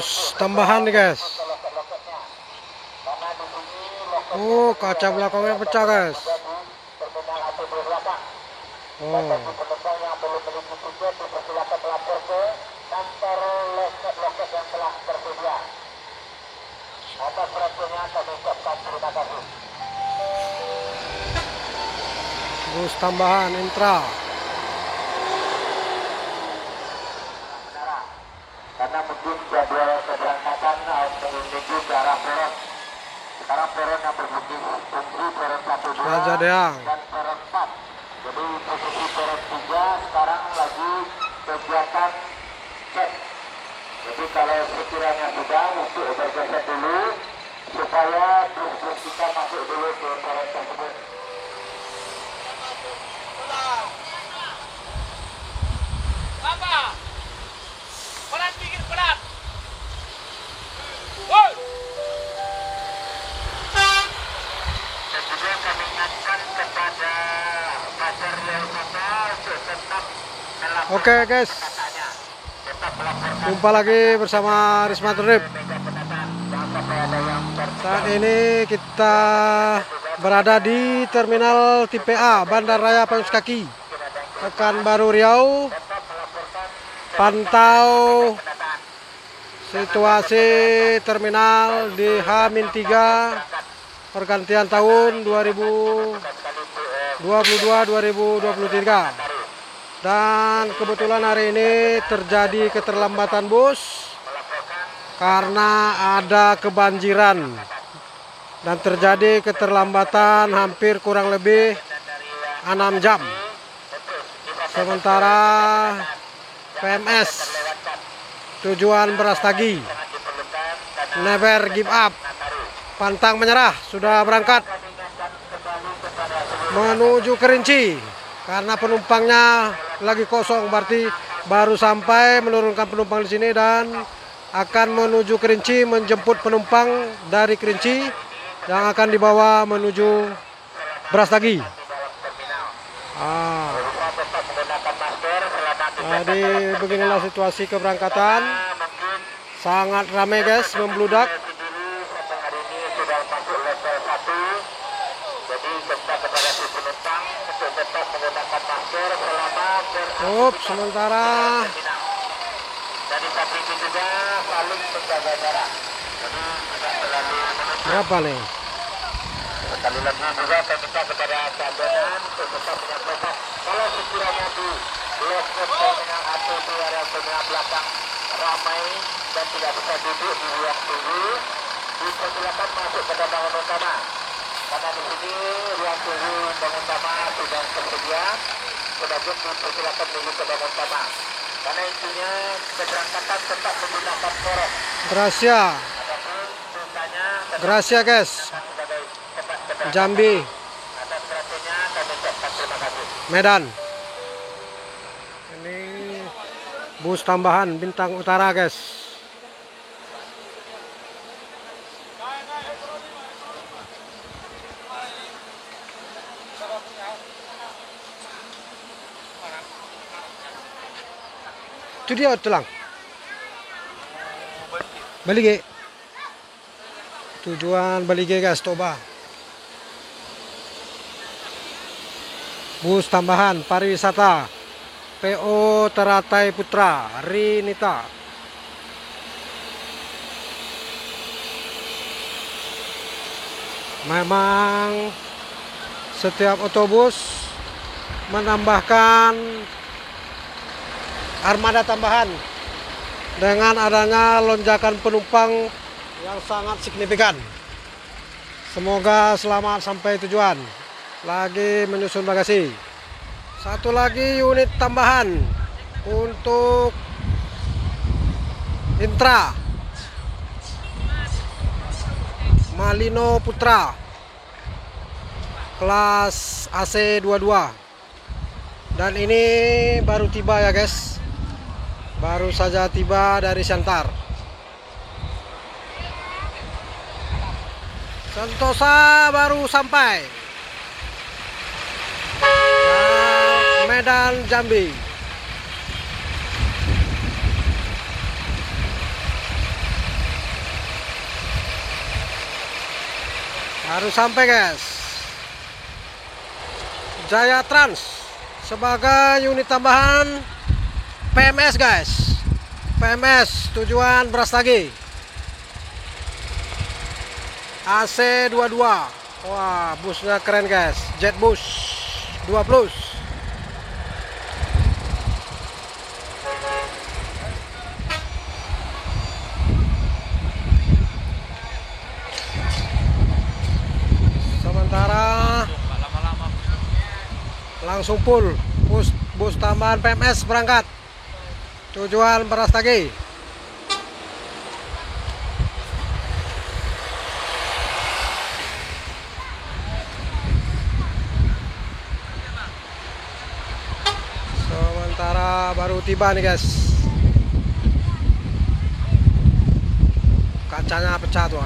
Bus tambahan nih guys. Oh, kaca belakangnya pecah guys. Oh. Bus tambahan Intra. Karena mungkin jadwal keberangkatan menuju ke arah Peron. Sekarang Peron yang berbunyi Peron 1, 2 dan Peron 4. Jadi posisi Peron 3 sekarang lagi kegiatan cek. Jadi kalau sekiranya sudah untuk bergeser dulu supaya bus-bus kita masuk dulu ke Peron tersebut. Oke guys, jumpa lagi bersama Risma Trip. Saat ini kita berada di Terminal Tipe A Bandar Raya Panjus Kaki, Pekanbaru Riau. Pantau situasi terminal di H-3 pergantian tahun 2022-2023. Dan kebetulan hari ini terjadi keterlambatan bus karena ada kebanjiran dan terjadi keterlambatan hampir kurang lebih 6 jam. Sementara PMS tujuan Brastagi never give up, pantang menyerah, sudah berangkat menuju Kerinci karena penumpangnya lagi kosong, berarti baru sampai menurunkan penumpang di sini dan akan menuju Kerinci menjemput penumpang dari Kerinci yang akan dibawa menuju Brastagi. Jadi beginilah situasi keberangkatan, sangat ramai guys, membludak. Sementara berapa nih? Sekali lagi juga saya minta kepada cadangan untuk tetap dengan protokol. Kalau sekiranya di loket terminal atau di area terminal belakang ramai dan tidak bisa duduk di ruang tunggu, dipersilakan masuk ke bangunan utama. Karena di sini ruang tunggu bangunan utama sudah tersedia, sebagian dipersilakan menuju ke bangunan utama. Karena intinya keberangkatan tetap menggunakan poros. Gracia guys. Jambi, Medan. Ini bus tambahan Bintang Utara guys. Itu dia tulang. Balige. Tujuan Balige guys, Toba. Bus tambahan pariwisata PO Teratai Putra Rinita. Memang setiap otobus menambahkan armada tambahan dengan adanya lonjakan penumpang yang sangat signifikan. Semoga selamat sampai tujuan. Lagi menyusun bagasi. Satu lagi unit tambahan untuk Intra Malino Putra kelas AC 22. Dan ini baru tiba ya guys, baru saja tiba dari Siantar. Sentosa baru sampai. Medan Jambi. Baru sampai guys. Jaya Trans sebagai unit tambahan PMS guys. PMS tujuan Brastagi. AC22. Wah, busnya keren guys. Jet bus 2 plus. Sementara langsung full bus tambahan PMS berangkat tujuan Brastagi. Sementara baru tiba nih guys. Kacanya pecah tuh.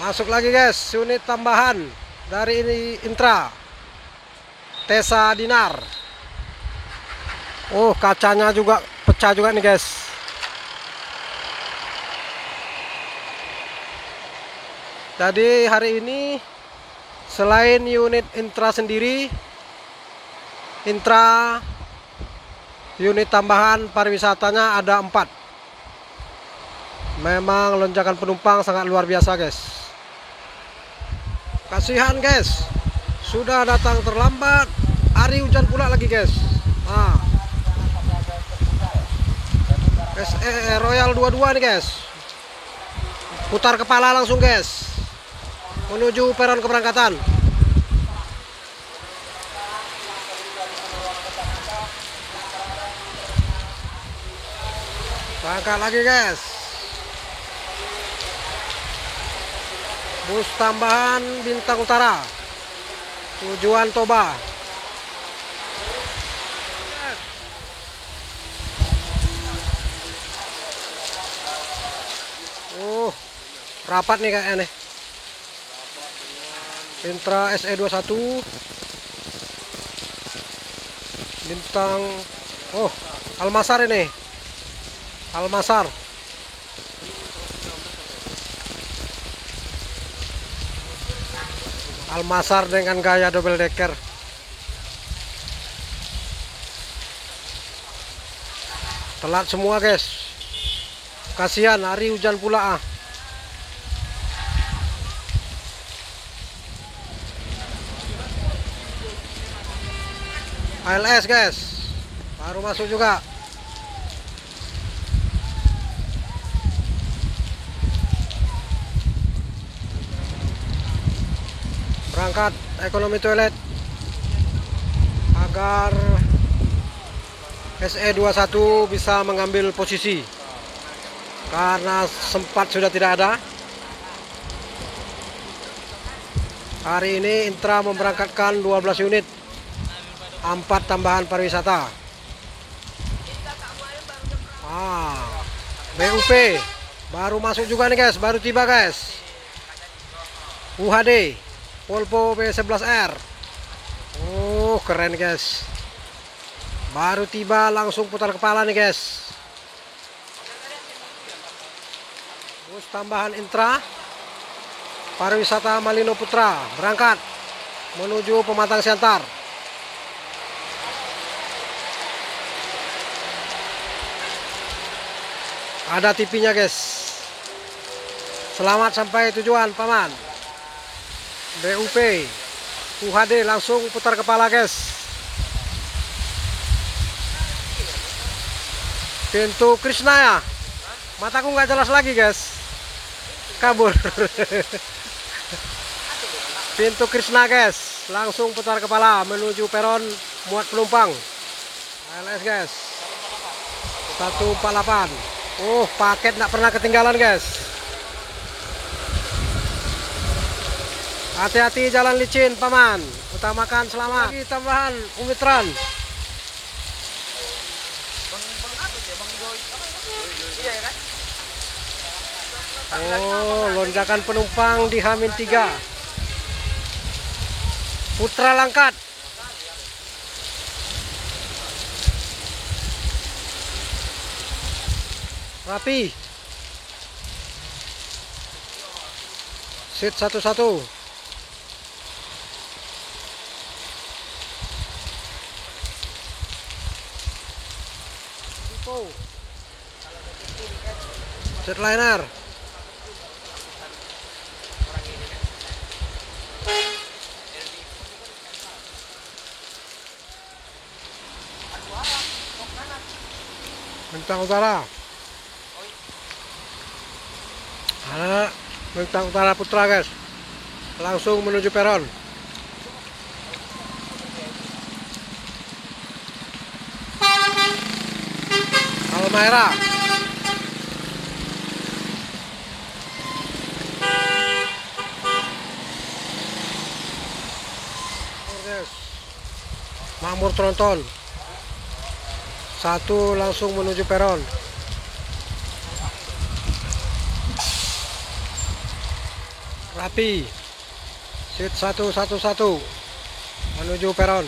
Masuk lagi guys, unit tambahan dari ini Intra Tesa Dinar. Oh, kacanya juga pecah juga nih guys. Jadi hari ini selain unit Intra sendiri, Intra unit tambahan pariwisatanya ada 4. Memang lonjakan penumpang sangat luar biasa guys. Kasihan guys, sudah datang terlambat, hari hujan pula lagi guys. SE Royal 22 nih guys. Putar kepala langsung guys, menuju peron keberangkatan. Berangkat lagi guys. Bus tambahan Bintang Utara tujuan Toba. Oh, rapat nih kayaknya nih. Intra SE21 Bintang. Oh, Almasar ini. Almasar. Almasar dengan gaya double decker. Telat semua guys. Kasihan hari hujan pula. ALS guys, baru masuk juga. Berangkat ekonomi toilet agar SE21 bisa mengambil posisi karena sempat sudah tidak ada. Hari ini Intra memberangkatkan 12 unit, 4 tambahan pariwisata. BUP baru masuk juga nih guys, baru tiba guys. UHD Volvo B11R. Oh, keren guys. Baru tiba langsung putar kepala nih guys. Bus tambahan Intra pariwisata Malino Putra berangkat menuju Pematang Siantar. Ada TV-nya guys. Selamat sampai tujuan paman. BUP UHD langsung putar kepala guys. Pintu Krishna ya. Mataku nggak jelas lagi guys. Kabur. Pintu Krishna guys, langsung putar kepala menuju peron muat penumpang. ALS guys 148. Oh, paket nggak pernah ketinggalan guys. Hati-hati jalan licin paman, utamakan selamat. Lagi tambahan Umitran. Oh, lonjakan penumpang di H-3. Putra Langkat. Rapi. Sit 1-1. Jetliner. Bintang Utara. Ada Bintang Utara Putra, guys. Langsung menuju peron. Halmahera. Makmur Tronton. 1 langsung menuju peron. Rapi. Sit 111 menuju peron.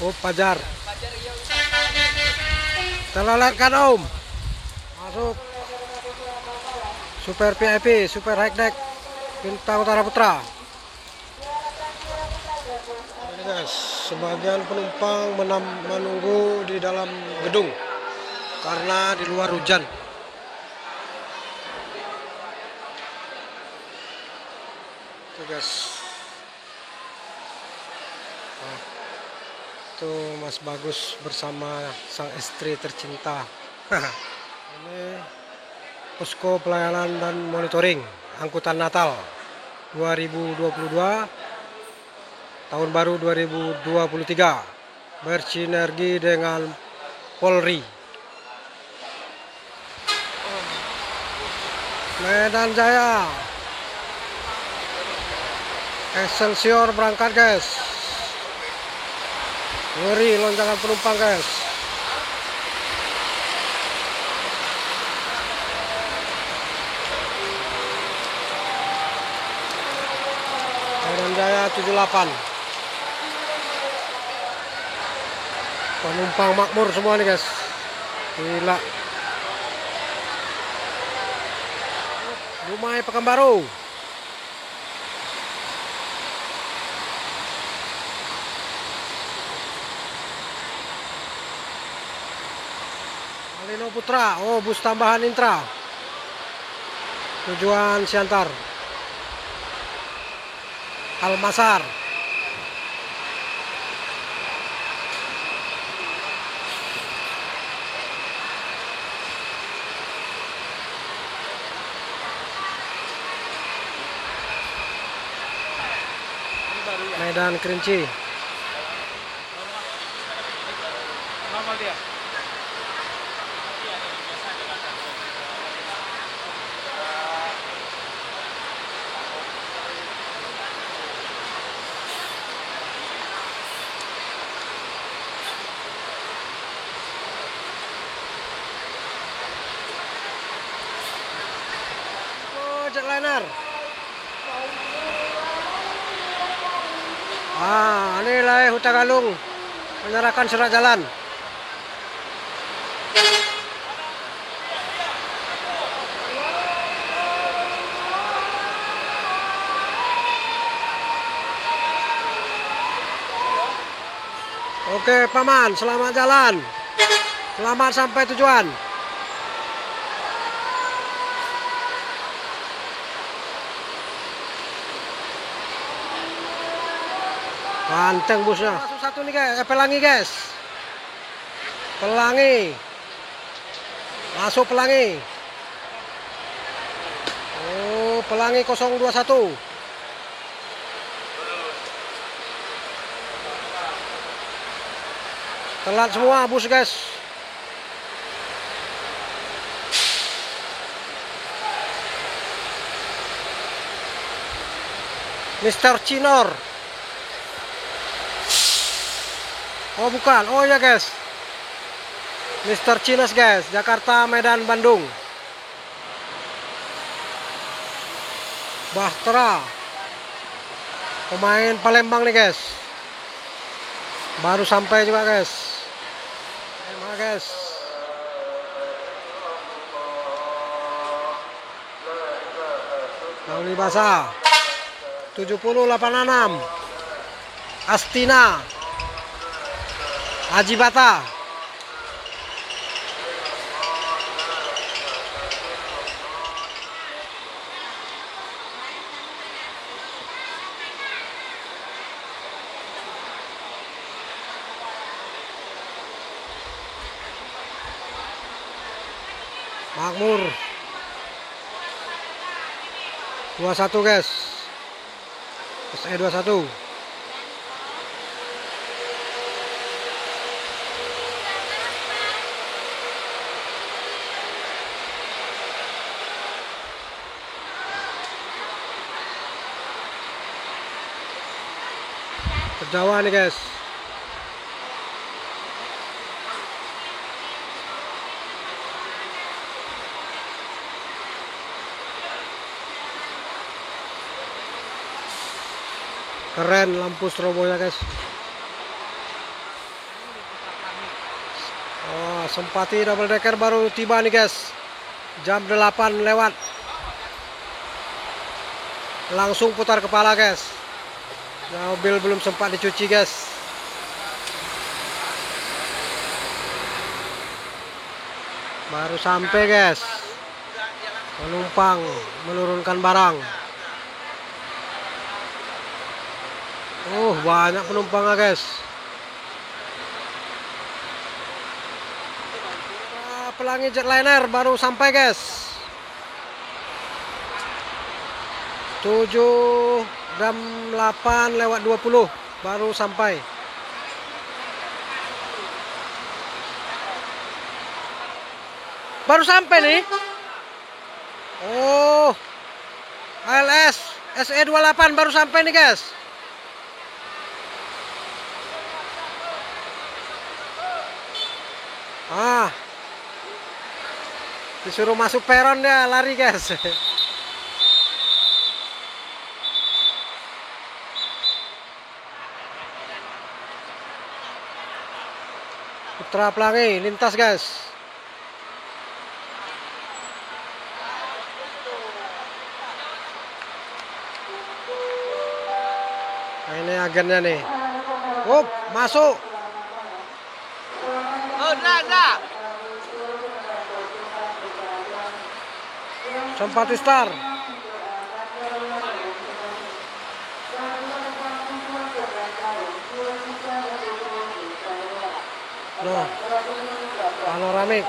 Oh, Pajar. Teloletkan Om. Masuk. Super VIP, Super High Deck Bintang Utara Putra. Ini guys, sebagian penumpang menunggu di dalam gedung karena di luar hujan. Tuh guys. Nah, tuh Mas Bagus bersama sang istri tercinta. Ini posko pelayanan dan monitoring angkutan Natal 2022 tahun baru 2023 bersinergi dengan Polri. Medan Jaya Excelsior berangkat, guys. Ngeri lonjakan penumpang, guys. Medan Jaya 78. Penumpang makmur semua nih, guys. Gila. Dumai Pekanbaru. Malino Putra. Oh, bus tambahan Intra. Tujuan Siantar. Almasar. Medan Kerinci. Normal dia. Oh, jetliner. Inilah Huta Galung menyerahkan surat jalan. Oke, Paman, selamat jalan. Selamat sampai tujuan. Ganteng busnya. Masuk satu nih, guys. Pelangi, guys. Pelangi. Masuk Pelangi. Oh, Pelangi 021. Telat semua bus, guys. Mr. Cinor. Oh, bukan. Oh ya, guys. Mr. Cinas, guys. Jakarta, Medan, Bandung. Bahtera, pemain Palembang nih guys, baru sampai juga guys. Emang guys, Lauli Basa 7086 Astina Haji Bata. Makmur 21 guys, SE 21. Jawa nih guys. Keren lampu strobonya guys. Oh, Sempati double decker baru tiba nih guys. Jam 8 lewat. Langsung putar kepala guys. Nah, mobil belum sempat dicuci guys. Baru sampai guys. Penumpang menurunkan barang. Banyak penumpangnya guys. Pelangi jetliner baru sampai guys. 7:08 lewat 20 baru sampai. Baru sampai nih. ALS SE 28 baru sampai nih guys. Disuruh masuk peron dia lari guys. Putra Pelangi lintas guys. Nah, ini agennya nih. Masuk. Enggak. Sempati Star. Nah, panoramik.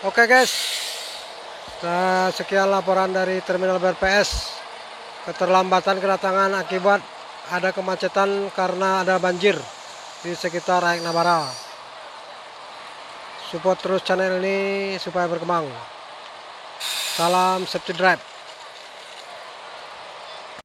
Oke guys, sekian laporan dari Terminal BRPS. Keterlambatan kedatangan akibat ada kemacetan karena ada banjir di sekitar Aek Nabara. Support terus channel ini supaya berkembang. Salam safety drive.